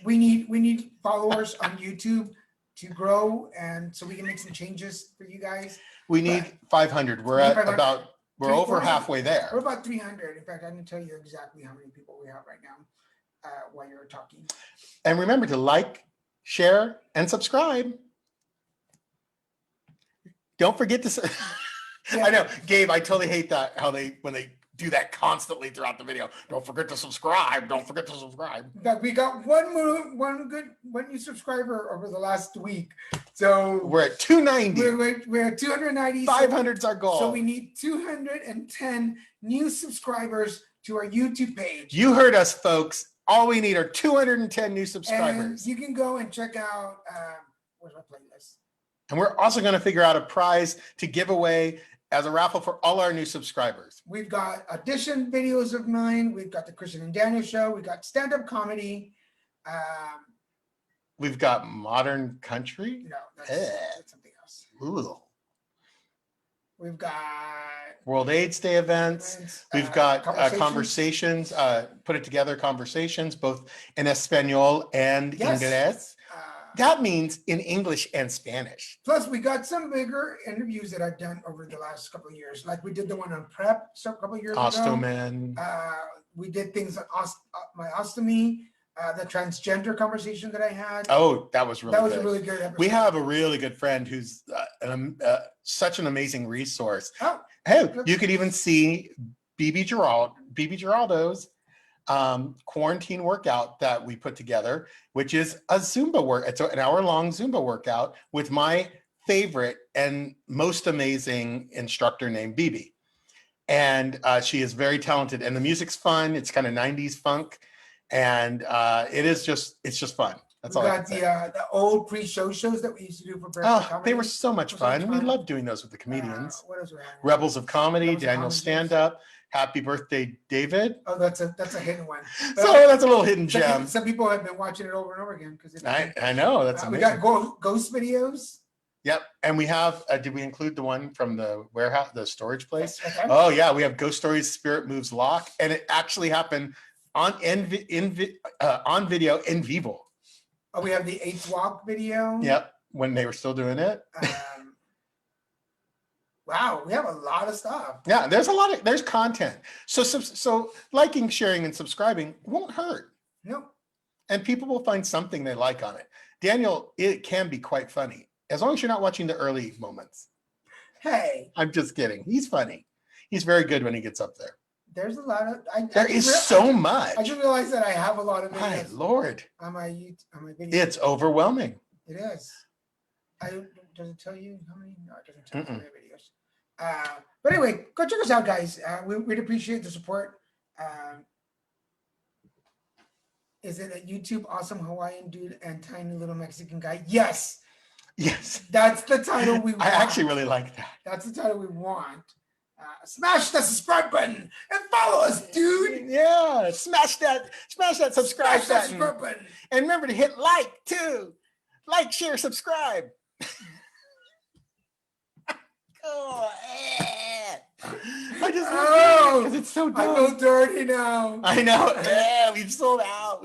We need followers on YouTube to grow, and so we can make some changes for you guys. We need 500. We're over halfway there. We're about 300. In fact, I can tell you exactly how many people we have right now while you're talking. And remember to like, share, and subscribe. Don't forget to. Yeah. I know, Gabe. I totally hate that when they do that constantly throughout the video. Don't forget to subscribe. Don't forget to subscribe. In fact, we got one new subscriber over the last week. So we're at 290. We're at 290. 500's our goal. So we need 210 new subscribers to our YouTube page. You heard us, folks. All we need are 210 new subscribers. And you can go and check out where's my playlist. And we're also going to figure out a prize to give away as a raffle for all our new subscribers. We've got audition videos of mine. We've got the Christian and Daniel show. We've got stand-up comedy. We've got modern country. No, that's something else. Ooh. We've got World AIDS Day events. We've got conversations, put it together conversations, both in Espanol and English. That means in English and Spanish. Plus, we got some bigger interviews that I've done over the last couple of years. Like we did the one on prep a couple of years ago. Ostoman. We did things on my ostomy. the transgender conversation that I had. Oh, that was really That was good. a really good episode. We have a really good friend who's such an amazing resource. Oh, Hey, you could even see BB Geraldo's quarantine workout that we put together, which is a Zumba work. It's an hour-long Zumba workout with my favorite and most amazing instructor named BB. And she is very talented, and the music's fun. It's kind of 90s funk, and it's just fun. That's all I can say. The old pre-show shows that we used to do for Breakfast Comedy. They were so much fun. We love doing those with the comedians. What else we had? Rebels of Comedy, Rebels of Daniel Comedy. Stand Up, Happy Birthday, David. Oh, that's a hidden one. So that's a little hidden gem. Some people have been watching it over and over again because I know, that's amazing. We got ghost videos. Yep, and we have. Did we include the one from the warehouse, the storage place? Okay. Oh yeah, we have Ghost Stories, Spirit Moves Lock, and it actually happened on video in vivo. Oh, we have the 8th Walk video. Yep, when they were still doing it. Wow, we have a lot of stuff. Yeah, there's content. So liking, sharing, and subscribing won't hurt. No. And people will find something they like on it. Daniel, it can be quite funny, as long as you're not watching the early moments. Hey. I'm just kidding. He's funny. He's very good when he gets up there. There's a lot of there is so much. I just realized that I have a lot of videos. My Lord. On my videos. It's overwhelming. It is. Does it tell you how many? No, it doesn't tell you how many videos. But anyway, go check us out, guys. We'd appreciate the support. Is it a YouTube awesome Hawaiian dude and tiny little Mexican guy? Yes. Yes. That's the title we want. I actually really like that. That's the title we want. Smash the subscribe button and follow us, dude. Yeah. Smash that subscribe button. And remember to hit like too. Like, share, subscribe. Oh, I just because it's so dumb. I feel dirty now. I know. Yeah, we've sold out.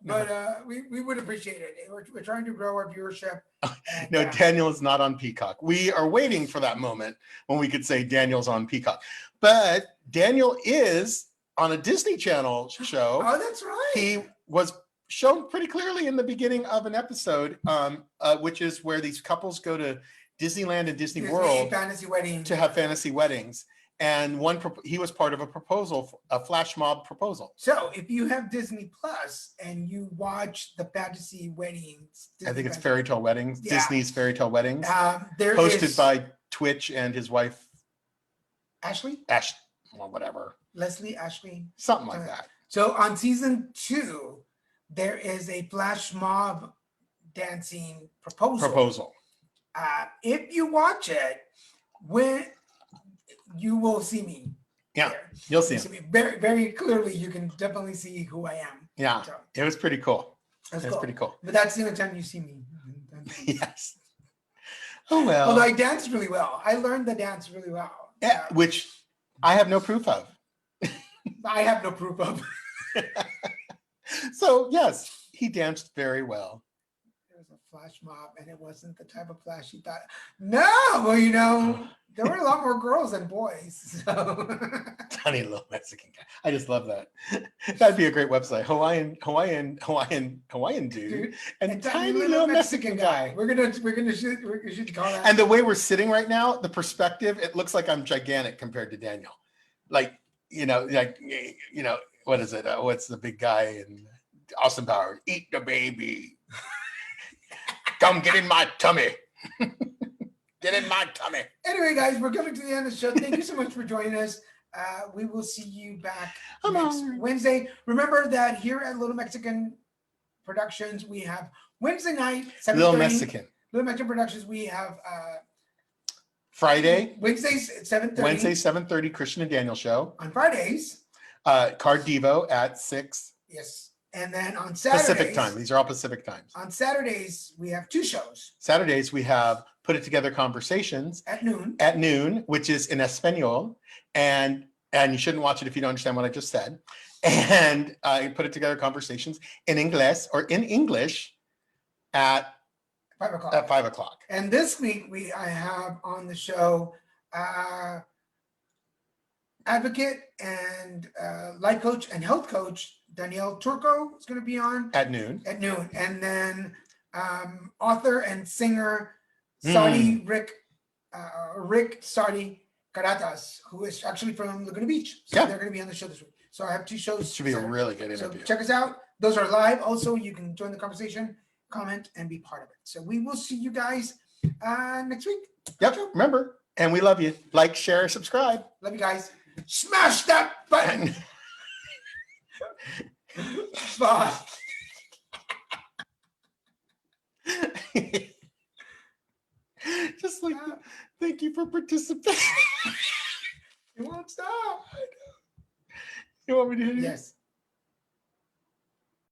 But we would appreciate it. We're trying to grow our viewership. And, no, Daniel is not on Peacock. We are waiting for that moment when we could say Daniel's on Peacock. But Daniel is on a Disney Channel show. Oh, that's right. He was shown pretty clearly in the beginning of an episode, which is where these couples go to Disneyland and Disney World fantasy wedding to have fantasy weddings. And he was part of a flash mob proposal. So if you have Disney Plus and you watch the fantasy weddings, I think it's Fairy Tale Weddings, yeah. Disney's Fairy Tale Weddings, hosted by Twitch and his wife, Ashley, well, whatever. Leslie, Ashley, something like that. So on season 2, there is a flash mob dancing proposal. If you watch it, when you will see me. Yeah, there. You'll see me very, very clearly. You can definitely see who I am. Yeah, so, it was pretty cool. It was pretty cool. But that's the only time you see me. Yes. Oh well. Although I danced really well. I learned the dance really well. Yeah, which I have no proof of. I have no proof of. So yes, he danced very well. Flash mob, and it wasn't the type of flash you thought. No, well, there were a lot more girls than boys. So. Tiny little Mexican guy. I just love that. That'd be a great website. Hawaiian dude and tiny little Mexican guy. We're gonna shoot call that. And the way we're sitting right now, the perspective, it looks like I'm gigantic compared to Daniel. What is it? What's the big guy in Austin Powers? Eat the baby. Come get in my tummy. Get in my tummy. Anyway, guys, we're coming to the end of the show. Thank you so much for joining us. We will see you back next Wednesday. Remember that here at Little Mexican Productions, we have Wednesday night, 7:30. Little Mexican Productions, we have Friday. Wednesdays at 7:30. Wednesday, 7:30, Christian and Daniel show. On Fridays. Card Devo at 6. Yes. And then on Saturdays. Pacific time. These are all Pacific times. On Saturdays, we have 2 shows. Saturdays, we have Put It Together Conversations. At noon. At noon, which is in Espanol. And you shouldn't watch it if you don't understand what I just said. And Put It Together Conversations in English at 5 o'clock. At 5 o'clock. And this week, I have on the show advocate and life coach and health coach Danielle Turco is going to be on At noon. and then author and singer Saudi Rick Saudi Caratas, who is actually from Laguna Beach. So they're going to be on the show this week. So I have 2 shows. This should be a really good interview. So check us out. Those are live. Also, you can join the conversation, comment, and be part of it. So we will see you guys next week. Yep. Remember, and we love you. Like, share, subscribe. Love you guys. Smash that button. Bye. Just like, thank you for participating. You won't stop. You want me to hit it? Yes.